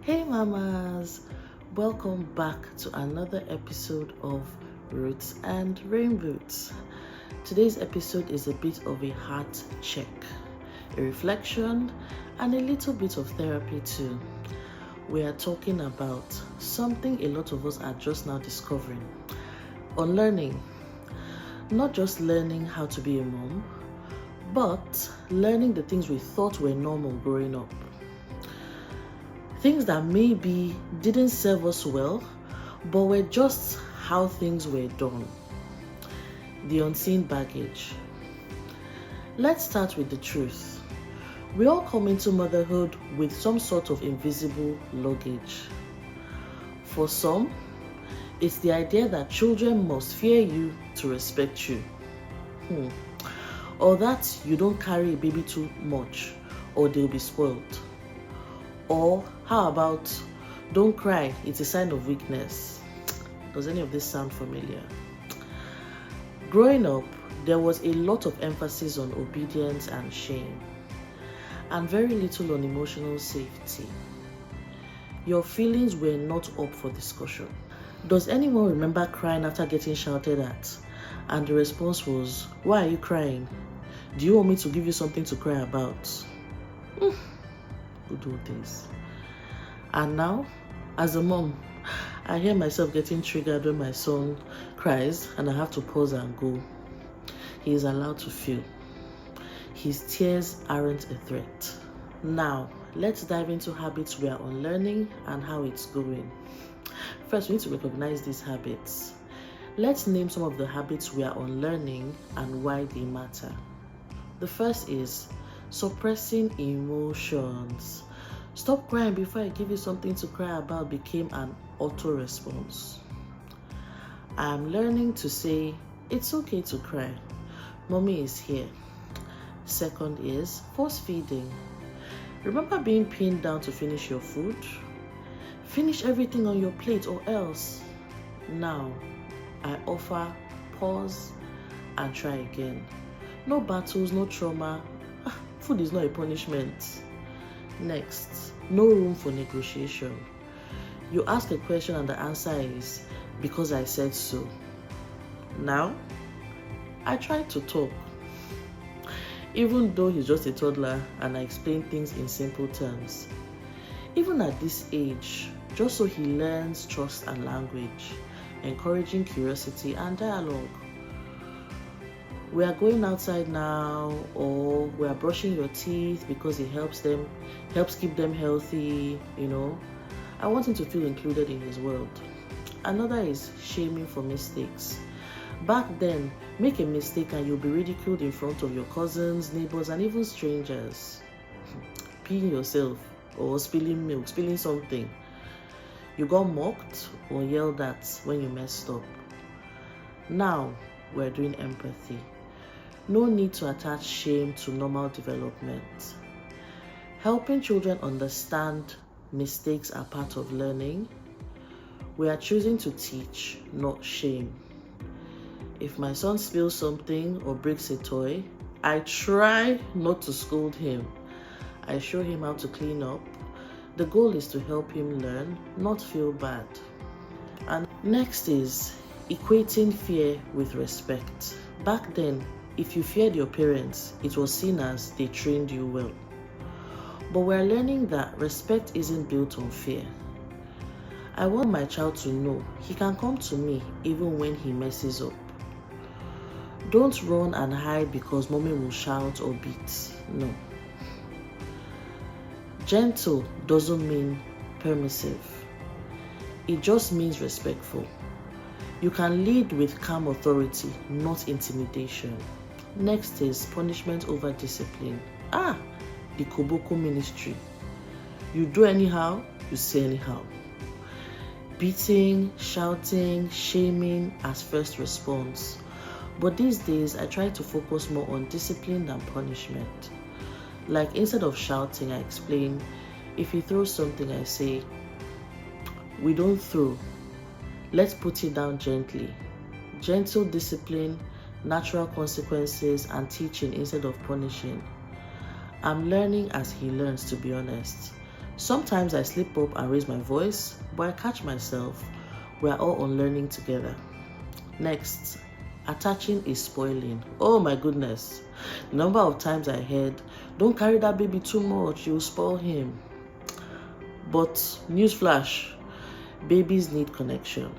Hey mamas, welcome back to another episode of Roots and Rainboots. Today's episode is a bit of a heart check, a reflection, and a little bit of therapy too. We are talking about something a lot of us are just now discovering: unlearning. Not just learning how to be a mom, but learning the things we thought were normal growing up. Things that maybe didn't serve us well, but were just how things were done. The unseen baggage. Let's start with the truth. We all come into motherhood with some sort of invisible luggage. For some, it's the idea that children must fear you to respect you. Or that you don't carry a baby too much, or they'll be spoiled. Or how about, don't cry, it's a sign of weakness. Does any of this sound familiar? Growing up, there was a lot of emphasis on obedience and shame, and very little on emotional safety. Your feelings were not up for discussion. Does anyone remember crying after getting shouted at? And the response was, "Why are you crying? Do you want me to give you something to cry about?" Good old days. And now, as a mom, I hear myself getting triggered when my son cries and I have to pause and go. He is allowed to feel. His tears aren't a threat. Now, let's dive into habits we are unlearning and how it's going. First, we need to recognize these habits. Let's name some of the habits we are unlearning and why they matter. The first is suppressing emotions. Stop crying before I give you something to cry about became an auto response. I am learning to say, it's okay to cry. Mommy is here. Second is force feeding. Remember being pinned down to finish your food? Finish everything on your plate or else. Now, I offer pause and try again. No battles, no trauma. Food is not a punishment. Next, no room for negotiation. You ask a question and the answer is, because I said so. Now, I try to talk. Even though he's just a toddler and I explain things in simple terms. Even at this age, just so he learns trust and language, encouraging curiosity and dialogue. We are going outside now, or we are brushing your teeth because it helps keep them healthy, I want him to feel included in his world. Another is shaming for mistakes. Back then, make a mistake and you'll be ridiculed in front of your cousins, neighbors, and even strangers. Peeing yourself or spilling milk, spilling something. You got mocked or yelled at when you messed up. Now, we're doing empathy. No need to attach shame to normal development. Helping children understand mistakes are part of learning. We are choosing to teach, not shame. If my son spills something or breaks a toy, I try not to scold him. I show him how to clean up. The goal is to help him learn, not feel bad. And next is equating fear with respect. Back then, if you feared your parents, it was seen as they trained you well. But we're learning that respect isn't built on fear. I want my child to know he can come to me even when he messes up. Don't run and hide because mommy will shout or beat. No. Gentle doesn't mean permissive. It just means respectful. You can lead with calm authority, not intimidation. Next is punishment over discipline. The Koboko ministry. You do anyhow, you say anyhow. Beating, shouting, shaming as first response. But these days, I try to focus more on discipline than punishment. Like instead of shouting, I explain. If he throws something, I say, we don't throw. Let's put it down gently. Gentle discipline, natural consequences, and teaching instead of punishing. I'm learning as he learns, to be honest. Sometimes I slip up and raise my voice, but I catch myself. We are all unlearning together. Next, attaching is spoiling. Oh my goodness. The number of times I heard, don't carry that baby too much, you'll spoil him. But newsflash, babies need connection.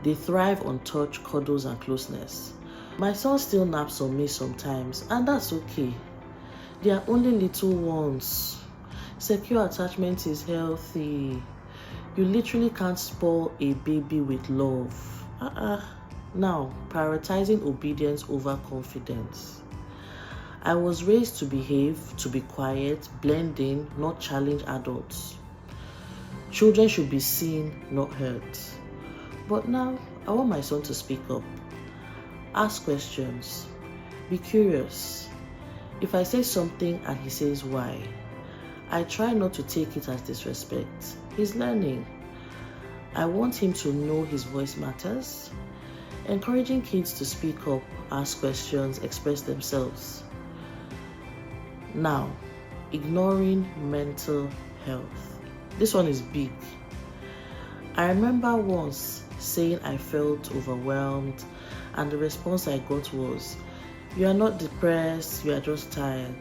They thrive on touch, cuddles, and closeness. My son still naps on me sometimes, and that's okay. They are only little ones. Secure attachment is healthy. You literally can't spoil a baby with love. Now, prioritizing obedience over confidence. I was raised to behave, to be quiet, blend in, not challenge adults. Children should be seen, not heard. But now, I want my son to speak up. Ask questions. Be curious. If I say something and he says why, I try not to take it as disrespect. He's learning. I want him to know his voice matters. Encouraging kids to speak up, ask questions, express themselves. Now, ignoring mental health. This one is big. I remember once saying I felt overwhelmed, and the response I got was, "You are not depressed, you are just tired.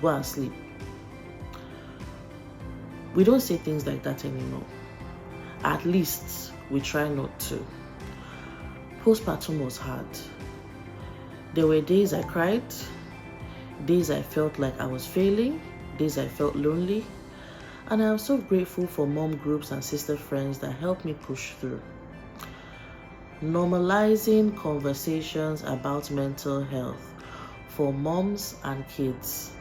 Go and sleep." We don't say things like that anymore. At least we try not to. Postpartum was hard. There were days I cried, days I felt like I was failing, days I felt lonely, and I am so grateful for mom groups and sister friends that helped me push through. Normalizing conversations about mental health for moms and kids.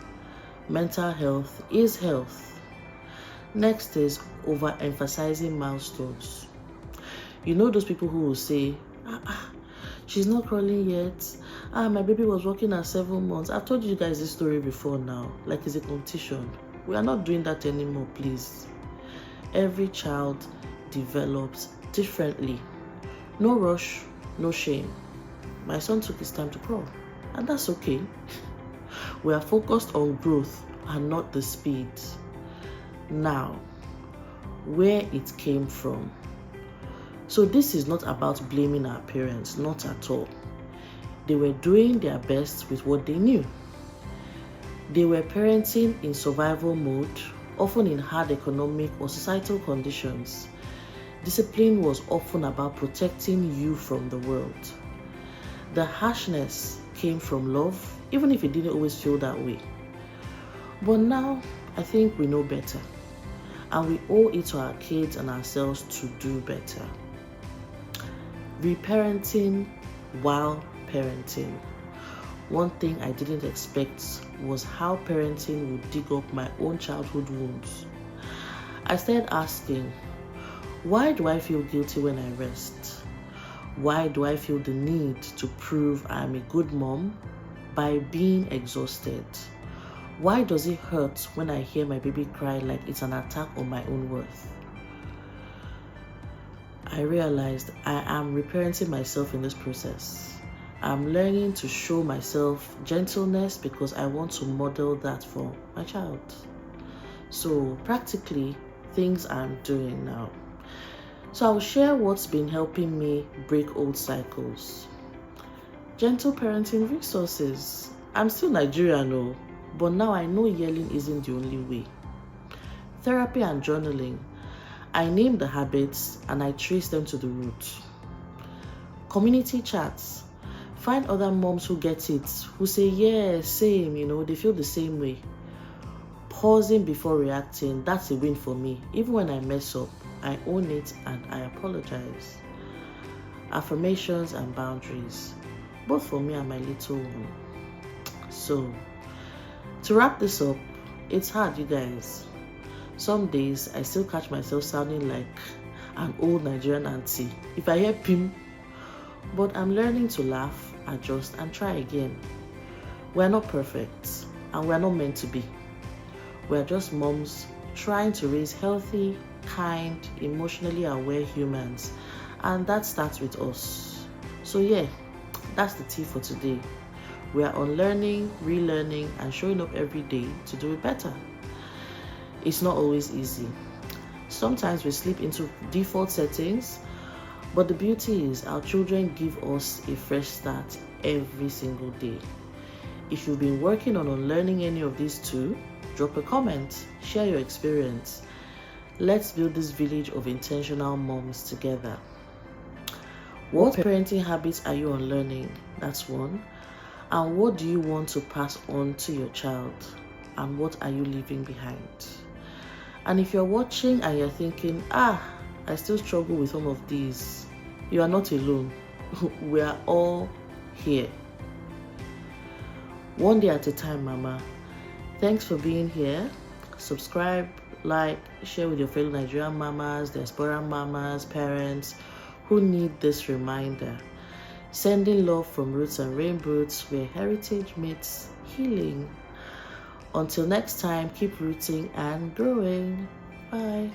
Mental health is health. Next is overemphasizing milestones. You know those people who will say, she's not crawling yet. My baby was walking at 7 months. I've told you guys this story before now, like it's a competition. We are not doing that anymore, please. Every child develops differently. No rush, no shame. My son took his time to crawl, and that's okay. We are focused on growth and not the speed. Now, where it came from. So this is not about blaming our parents, not at all. They were doing their best with what they knew. They were parenting in survival mode, often in hard economic or societal conditions. Discipline was often about protecting you from the world. The harshness came from love, even if it didn't always feel that way. But now, I think we know better. And we owe it to our kids and ourselves to do better. Reparenting while parenting. One thing I didn't expect was how parenting would dig up my own childhood wounds. I started asking, why do I feel guilty when I rest? Why do I feel the need to prove I am a good mom by being exhausted? Why does it hurt when I hear my baby cry like it's an attack on my own worth? I realized I am reparenting myself in this process. I'm learning to show myself gentleness because I want to model that for my child. So practically, things I'm doing now. So I'll share what's been helping me break old cycles. Gentle parenting resources. I'm still Nigerian, though. But now I know yelling isn't the only way. Therapy and journaling. I name the habits and I trace them to the root. Community chats. Find other moms who get it, who say, yeah, same, they feel the same way. Pausing before reacting, that's a win for me. Even when I mess up, I own it and I apologize. Affirmations and boundaries, both for me and my little one. So, to wrap this up, it's hard, you guys. Some days, I still catch myself sounding like an old Nigerian auntie if I hear Pim. But I'm learning to laugh, adjust, and try again. We're not perfect, and we're not meant to be. We're just moms trying to raise healthy, kind, emotionally aware humans, and that starts with us. So yeah, that's the tea for today. We are unlearning, relearning, and showing up every day to do it better. It's not always easy. Sometimes we slip into default settings, but the beauty is our children give us a fresh start every single day. If you've been working on unlearning any of these two, drop a comment, share your experience. Let's build this village of intentional moms together. What parenting habits are you unlearning? That's one. And what do you want to pass on to your child? And what are you leaving behind? And if you're watching and you're thinking, I still struggle with some of these, you are not alone. We are all here. One day at a time, Mama. Thanks for being here. Subscribe, like, share with your fellow Nigerian mamas, diaspora mamas, parents who need this reminder. Sending love from Roots and Rainbows, where heritage meets healing. Until next time, keep rooting and growing. Bye.